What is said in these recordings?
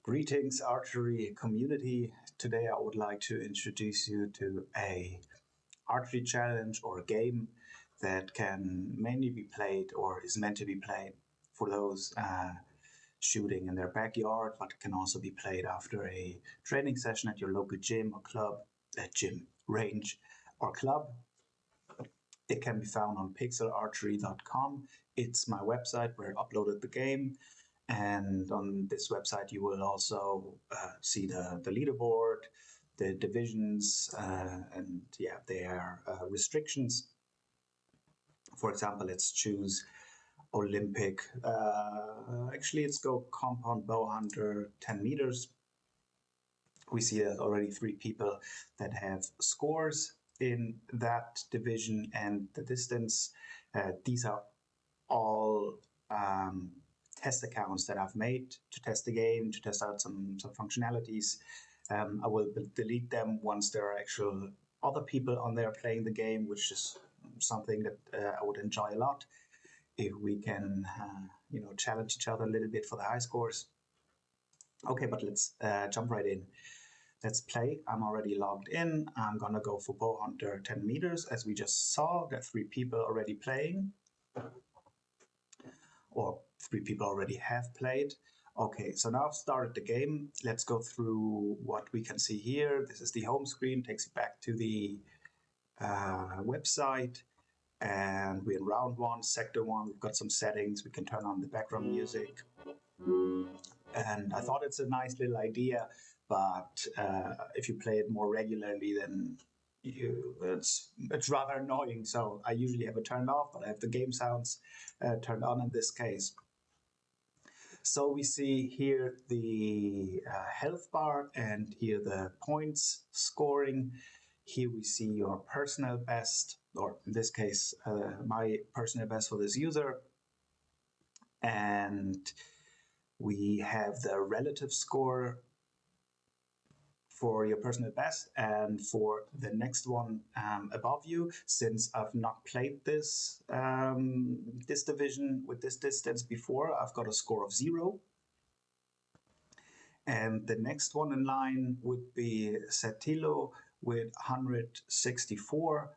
Greetings, Archery community. Today I would like to introduce you to a archery challenge or a game that can mainly be played or is meant to be played for those shooting in their backyard, but can also be played after a training session at your local gym or club, gym, range, or club. It can be found on pixelarchery.com. It's my website where I uploaded the game. And on this website, you will also see the leaderboard, the divisions, and yeah, their restrictions. For example, let's choose Olympic. Actually, let's go compound bow hunter 10 meters. We see that already 3 people that have scores in that division and the distance. These are all test accounts that I've made to test the game, to test out some functionalities. I will delete them once there are actual other people on there playing the game, which is something that I would enjoy a lot if we can, challenge each other a little bit for the high scores. Okay, but let's jump right in. Let's play. I'm already logged in. I'm gonna go for bow hunter 10 meters. As we just saw, there are 3 people already playing, or 3 people already have played. Okay, so now I've started the game. Let's go through what we can see here. This is the home screen, takes you back to the website. And we're in round 1, sector 1. We've got some settings. We can turn on the background music. And I thought it's a nice little idea, but if you play it more regularly, then it's rather annoying. So I usually have it turned off, but I have the game sounds turned on in this case. So we see here the health bar and here the points scoring. Here we see your personal best, or in this case, my personal best for this user. And we have the relative score for your personal best and for the next one above you. Since I've not played this this division with this distance before, I've got a score of 0. And the next one in line would be Setilo with 164,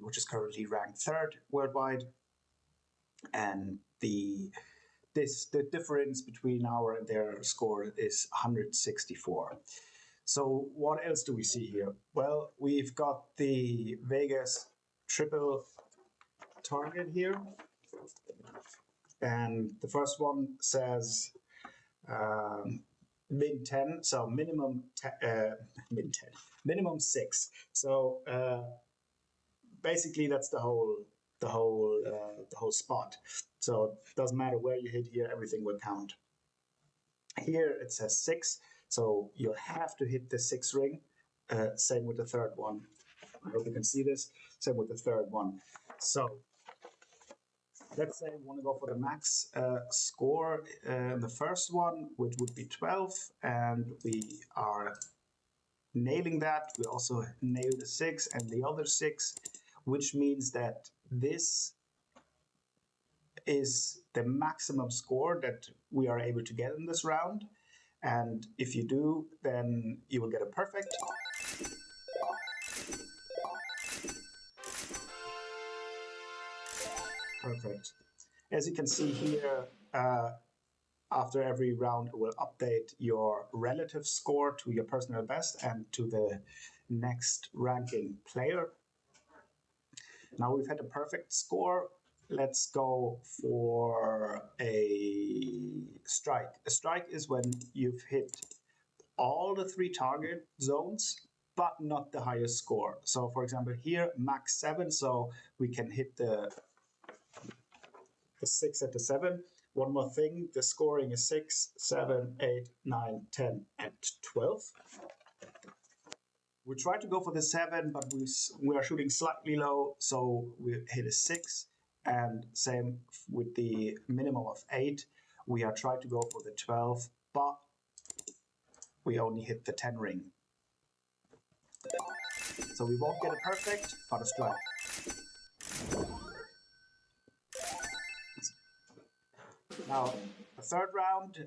which is currently ranked 3rd worldwide. And the difference between our and their score is 164. So what else do we see here? Well, we've got the Vegas triple target here. And the first one says min 10, so minimum 6. So basically that's the whole spot. So it doesn't matter where you hit here, everything will count. Here it says 6, so you'll have to hit the 6 ring. Same with the third one. I hope you can see this. Same with the third one. So let's say we want to go for the max score in the first one, which would be 12, and we are nailing that. We also nail the 6 and the other 6, which means that this is the maximum score that we are able to get in this round. And if you do, then you will get a perfect. Perfect. As you can see here, after every round, it will update your relative score to your personal best and to the next ranking player. Now we've had a perfect score. Let's go for a strike. A strike is when you've hit all the 3 target zones, but not the highest score. So for example, here, max 7, so we can hit the 6 at the 7. One more thing, the scoring is 6, 7, 8, 9, 10, and 12. We try to go for the 7, but we are shooting slightly low, so we hit a 6. And same with the minimum of 8. We are trying to go for the 12, but we only hit the 10 ring. So we won't get a perfect, but a strike. Now, the third round,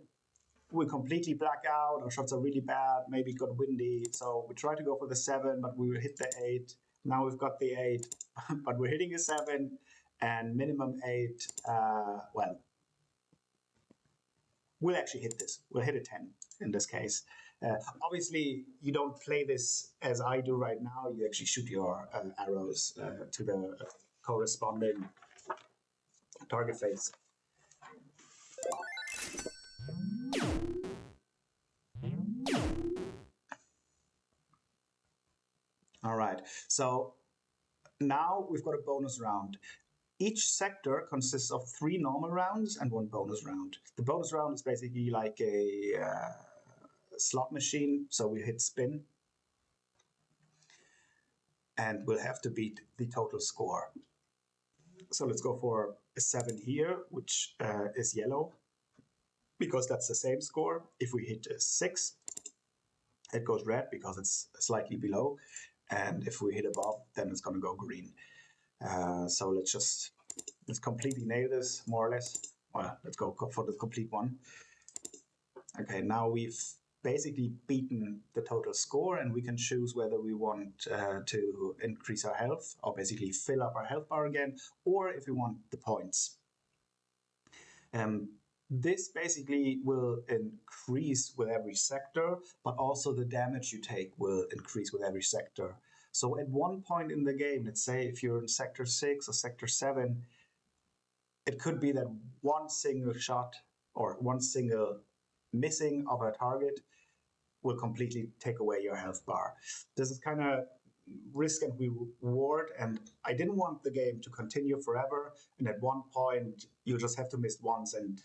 we completely black out, our shots are really bad, maybe it got windy. So we try to go for the 7, but we will hit the 8. Now we've got the 8, but we're hitting a 7 and minimum 8. Well, we'll actually hit this. We'll hit a 10 in this case. Obviously, you don't play this as I do right now. You actually shoot your arrows to the corresponding target face. All right. So now we've got a bonus round. Each sector consists of 3 normal rounds and 1 bonus round. The bonus round is basically like a slot machine. So we hit spin and we'll have to beat the total score. So let's go for a 7 here, which is yellow, because that's the same score. If we hit a 6, it goes red because it's slightly below. And if we hit above, then it's going to go green. So let's completely nail this, more or less. Well, let's go for the complete one. Okay, now we've basically beaten the total score, and we can choose whether we want to increase our health or basically fill up our health bar again, or if we want the points. This basically will increase with every sector, but also the damage you take will increase with every sector. So at one point in the game, let's say if you're in sector 6 or sector 7, it could be that one single shot or one single missing of a target will completely take away your health bar. This is kind of risk and reward, and I didn't want the game to continue forever, and at one point you just have to miss once and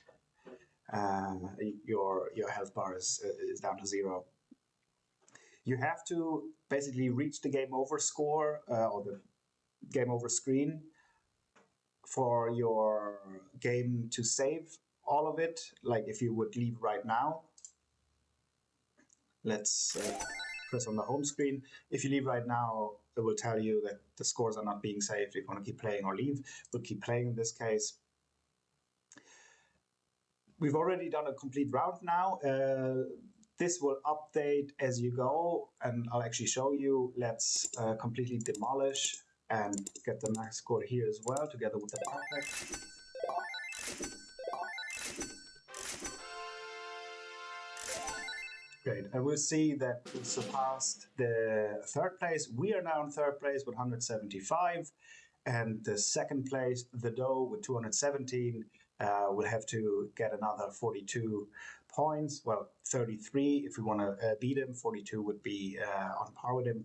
your health bar is down to 0. You have to basically reach the game over score or the game over screen for your game to save all of it. Like if you would leave right now, let's press on the home screen. If you leave right now, it will tell you that the scores are not being saved. If you want to keep playing or leave, we'll keep playing in this case. We've already done a complete round now. This will update as you go, and I'll actually show you. Let's completely demolish and get the max score here as well, together with the perfect. Great, and we'll see that we surpassed the 3rd place. We are now in 3rd place with 175, and the 2nd place, the Doe, with 217. We'll have to get another 42 points. Well, 33 if we want to beat him. 42 would be on par with him.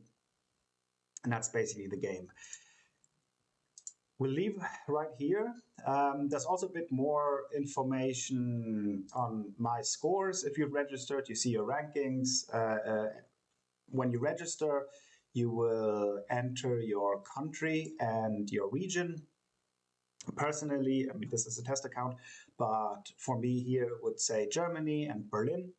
And that's basically the game. We'll leave right here. There's also a bit more information on my scores. If you've registered, you see your rankings. When you register, you will enter your country and your region. Personally, I mean, this is a test account, but for me here, it would say Germany and Berlin.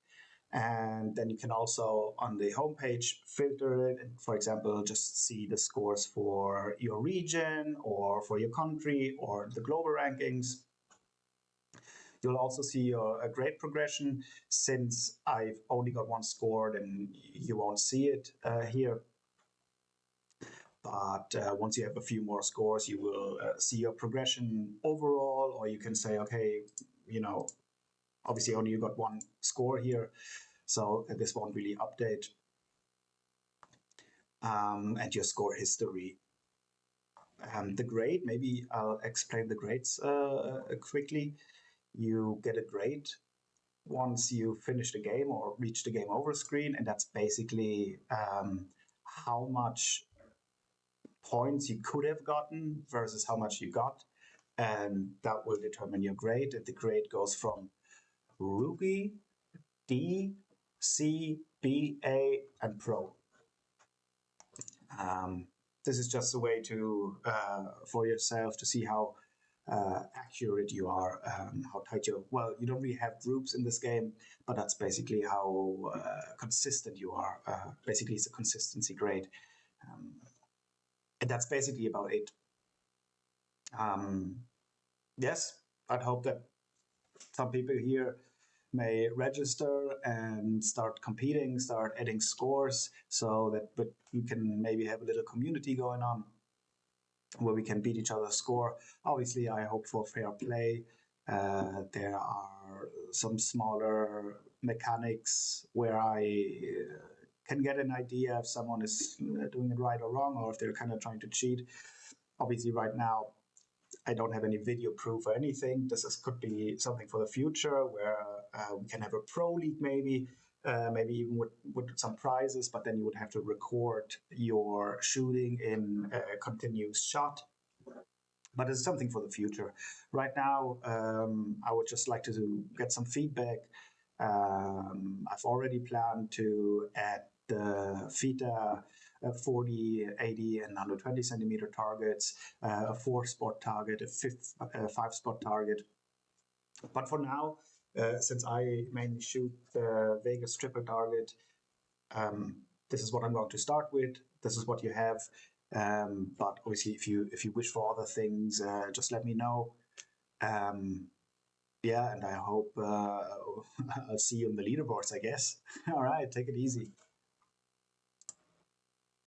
And then you can also, on the homepage, filter it. For example, just see the scores for your region or for your country or the global rankings. You'll also see a grade progression. Since I've only got 1 score, then you won't see it here. But once you have a few more scores, you will see your progression overall, or you can say, okay, you know, obviously only you got 1 score here, so this won't really update. And your score history. The grade, maybe I'll explain the grades quickly. You get a grade once you finish the game or reach the game over screen, and that's basically how much points you could have gotten versus how much you got, and that will determine your grade. And the grade goes from Rookie, D, C, B, A, and Pro. This is just a way to for yourself to see how accurate you are, how tight you. Well, you don't really have groups in this game, but that's basically how consistent you are. Basically, it's a consistency grade. And that's basically about it. Yes, I'd hope that some people here may register and start competing, start adding scores, so that but we can maybe have a little community going on where we can beat each other's score. Obviously, I hope for fair play. There are some smaller mechanics where I can get an idea if someone is doing it right or wrong, or if they're kind of trying to cheat. Obviously, right now, I don't have any video proof or anything. Could be something for the future where we can have a pro league, maybe even with some prizes, but then you would have to record your shooting in a continuous shot. But it's something for the future. Right now, I would just like to get some feedback. I've already planned to add the FITA 40, 80, and 120 centimeter targets, a 4-spot target, a 5-spot target. But for now, since I mainly shoot the Vegas triple target, this is what I'm going to start with. This is what you have. But obviously, if you wish for other things, just let me know. Yeah, and I hope I'll see you on the leaderboards, I guess. All right, take it easy.